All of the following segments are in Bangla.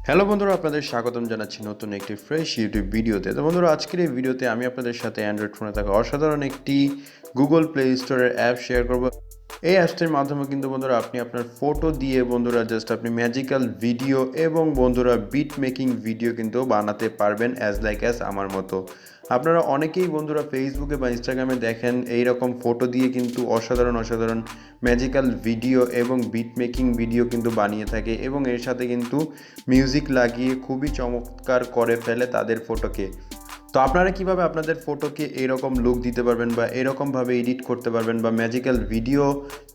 হ্যালো বন্ধুরা, আপনাদের স্বাগতম জানাচ্ছি নতুন একটি ফ্রেশ ইউটিউব ভিডিওতে। তো বন্ধুরা, আজকের এই ভিডিওতে আমি আপনাদের সাথে অ্যান্ড্রয়েড ফোনে থাকা অসাধারণ একটি গুগল প্লে স্টোরের অ্যাপ শেয়ার করব। এই অ্যাপসটির মাধ্যমে কিন্তু বন্ধুরা আপনি আপনার ফটো দিয়ে বন্ধুরা জাস্ট আপনি ম্যাজিক্যাল ভিডিও এবং বন্ধুরা বিট মেকিং ভিডিও কিন্তু বানাতে পারবেন অ্যাজ আমার মতো। আপনারা অনেকেই বন্ধুরা ফেসবুকে বা ইনস্টাগ্রামে দেখেন এইরকম ফটো দিয়ে কিন্তু অসাধারণ ম্যাজিক্যাল ভিডিও এবং বিট মেকিং ভিডিও কিন্তু বানিয়ে থাকে এবং এর সাথে কিন্তু মিউজিক লাগিয়ে খুবই চমৎকার করে ফেলে তাদের ফটোকে। তো আপনারা কিভাবে আপনাদের ফটোকে এরকম লুক দিতে পারবেন বা এরকমভাবে এডিট করতে পারবেন বা ম্যাজিক্যাল ভিডিও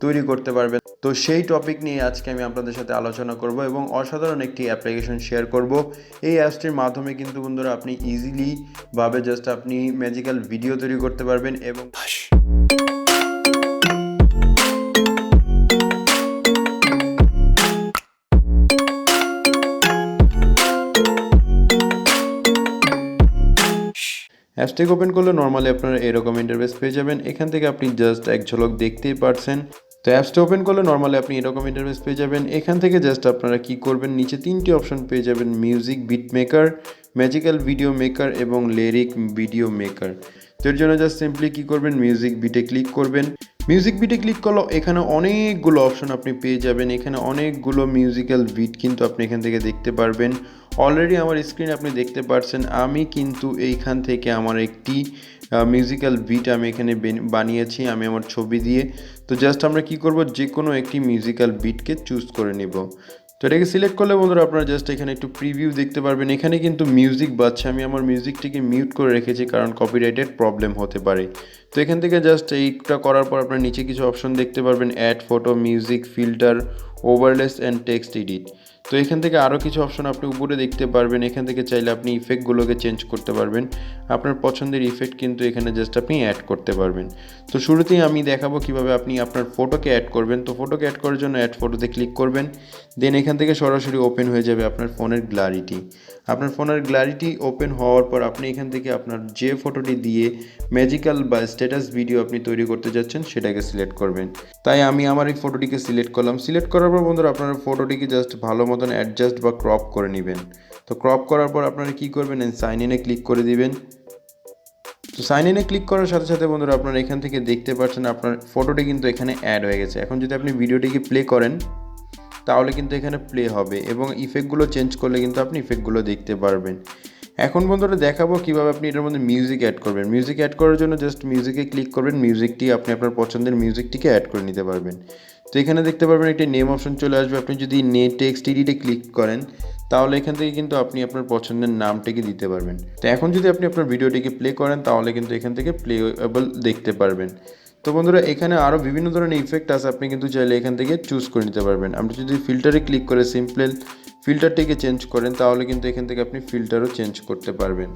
তৈরি করতে পারবেন, তো সেই টপিক নিয়ে আজকে আমি আপনাদের সাথে আলোচনা করব এবং অসাধারণ একটি অ্যাপ্লিকেশন শেয়ার করব। এই অ্যাপসটির মাধ্যমে কিন্তু বন্ধুরা আপনি ইজিলি ভাবে জাস্ট আপনি ম্যাজিক্যাল ভিডিও তৈরি করতে পারবেন এবং অ্যাপসটিকে ওপেন করলে নর্মালি আপনারা এরকম ইন্টারফেস পেয়ে যাবেন। এখান থেকে আপনি জাস্ট এক ঝলক দেখতেই পারছেন। তো অ্যাপসটা ওপেন করলে নর্মালি আপনি এরকম ইন্টারফেস পেয়ে যাবেন। এখান থেকে জাস্ট আপনারা কি করবেন, নিচে তিনটি অপশন পেয়ে যাবেন: music beat maker, magical video maker এবং লিরিক ভিডিও মেকার। তো এর জন্য জাস্ট সিম্পলি কী করবেন, মিউজিক বিটে ক্লিক করবেন। মিউজিক বিটে ক্লিক করলে এখানে অনেকগুলো অপশন আপনি পেয়ে যাবেন। এখানে অনেকগুলো মিউজিক্যাল বিট কিন্তু আপনি এখান থেকে দেখতে পারবেন। অলরেডি আমার স্ক্রিনে আপনি দেখতে পাচ্ছেন আমি কিন্তু এইখান থেকে আমার একটি মিউজিক্যাল বিট আমি এখানে বানিয়েছি আমি আমার ছবি দিয়ে। তো জাস্ট আমরা কি করব, যে কোনো একটি মিউজিক্যাল বিটকে চুজ করে নেব। তো এটাকে সিলেক্ট করলে বন্ধুরা আপনারা জাস্ট এখানে একটু প্রিভিউ দেখতে পারবেন। এখানে কিন্তু মিউজিক বাজছে, আমি আমার মিউজিকটিকে মিউট করে রেখেছি কারণ কপিরাইটের প্রবলেম হতে পারে। তো এখান থেকে জাস্ট এইটা করার পর আপনার নিচে কিছু অপশন দেখতে পারবেন: add photo, music, filter, overlays and text edit. তো এখান থেকে আরও কিছু অপশন আপনি উপরে দেখতে পারবেন। এখান থেকে চাইলে আপনি ইফেক্টগুলোকে চেঞ্জ করতে পারবেন। আপনার পছন্দের ইফেক্ট কিন্তু এখানে জাস্ট আপনি অ্যাড করতে পারবেন। তো শুরুতেই আমি দেখাবো কিভাবে আপনি আপনার ফটোকে অ্যাড করবেন। তো ফটোকে অ্যাড করার জন্য অ্যাড ফটোতে ক্লিক করবেন। দেন এখান থেকে সরাসরি ওপেন হয়ে যাবে আপনার ফোনের গ্যালারিটি। আপনার ফোনের গ্যালারিটি ওপেন হওয়ার পর আপনি এখান থেকে আপনার যে ফটোটি দিয়ে ম্যাজিক্যাল বা স্ট্যাটাস ভিডিও আপনি তৈরি করতে যাচ্ছেন সেটাকে সিলেক্ট করবেন। তাই আমি আমার এই ফটোটিকে সিলেক্ট করলাম। সিলেক্ট করার পর বন্ধুরা আপনার ফটোটিকে জাস্ট ভালো মতন অ্যাডজাস্ট বা ক্রপ করে নেবেন। তো ক্রপ করার পর আপনারা কী করবেন, সাইন ইনে ক্লিক করে দিবেন। তো সাইন ইনে ক্লিক করার সাথে সাথে বন্ধুরা আপনারা এখান থেকে দেখতে পাচ্ছেন আপনার ফটোটি কিন্তু এখানে অ্যাড হয়ে গেছে। এখন যদি আপনি ভিডিওটিকে প্লে করেন তাহলে কিন্তু এখানে প্লে হবে এবং ইফেক্টগুলো চেঞ্জ করলে কিন্তু আপনি ইফেক্টগুলো দেখতে পারবেন। এখন বন্ধুরা দেখাবো কিভাবে আপনি এটার মধ্যে মিউজিক অ্যাড করবেন। মিউজিক অ্যাড করার জন্য জাস্ট মিউজিকে ক্লিক করবেন। মিউজিকটি আপনি আপনার পছন্দের মিউজিকটিকে অ্যাড করে নিতে পারবেন। তো এখানে দেখতে পারবেন একটি নেম অপশন চলে আসবে। আপনি যদি টেক্সট এডিটে ক্লিক করেন তাহলে এখান থেকে কিন্তু আপনি আপনার পছন্দের নামটিকে দিতে পারবেন। তো এখন যদি আপনি আপনার ভিডিওটিকে প্লে করেন তাহলে কিন্তু এখান থেকে প্লেয়েবল দেখতে পারবেন। তো বন্ধুরা এখানে আরও বিভিন্ন ধরনের ইফেক্ট আছে, আপনি কিন্তু চাইলে এখান থেকে চুজ করে নিতে পারবেন। আপনি যদি ফিল্টারে ক্লিক করে সিম্পল ফিল্টারটিকে চেঞ্জ করেন তাহলে কিন্তু এখান থেকে আপনি ফিল্টারও চেঞ্জ করতে পারবেন।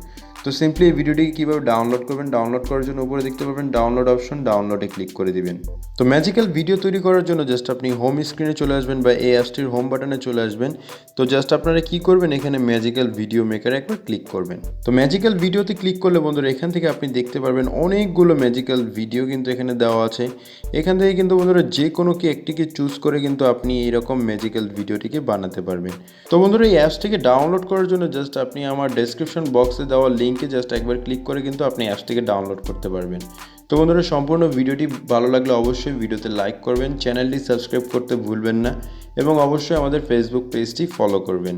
তো সিম্পলি এই ভিডিওটিকে কীভাবে ডাউনলোড করবেন, ডাউনলোড করার জন্য উপরে দেখতে পাবেন ডাউনলোড অপশন, ডাউনলোডে ক্লিক করে দিবেন। তো ম্যাজিক্যাল ভিডিও তৈরি করার জন্য জাস্ট আপনি হোম স্ক্রিনে চলে আসবেন বা এই অ্যাপসটির হোম বাটনে চলে আসবেন। তো জাস্ট আপনারা কী করবেন, এখানে ম্যাজিক্যাল ভিডিও মেকারে একবার ক্লিক করবেন। তো ম্যাজিক্যাল ভিডিওতে ক্লিক করলে বন্ধুরা এখান থেকে আপনি দেখতে পারবেন অনেকগুলো ম্যাজিক্যাল ভিডিও কিন্তু এখানে দেওয়া আছে। এখান থেকে কিন্তু বন্ধুরা যে কোনো একটিকে চুজ করে কিন্তু আপনি এইরকম ম্যাজিক্যাল ভিডিওটিকে বানাতে পারবেন। তো বন্ধুরা এই অ্যাপসটিকে ডাউনলোড করার জন্য জাস্ট আপনি আমার ডেসক্রিপশন বক্সে দেওয়া লিঙ্কে জাস্ট একবার ক্লিক করে কিন্তু আপনি অ্যাপসটিকে ডাউনলোড করতে পারবেন। তো বন্ধুরা সম্পূর্ণ ভিডিওটি ভালো লাগলে অবশ্যই ভিডিওতে লাইক করবেন, চ্যানেলটি সাবস্ক্রাইব করতে ভুলবেন না এবং অবশ্যই আমাদের ফেসবুক পেজটি ফলো করবেন।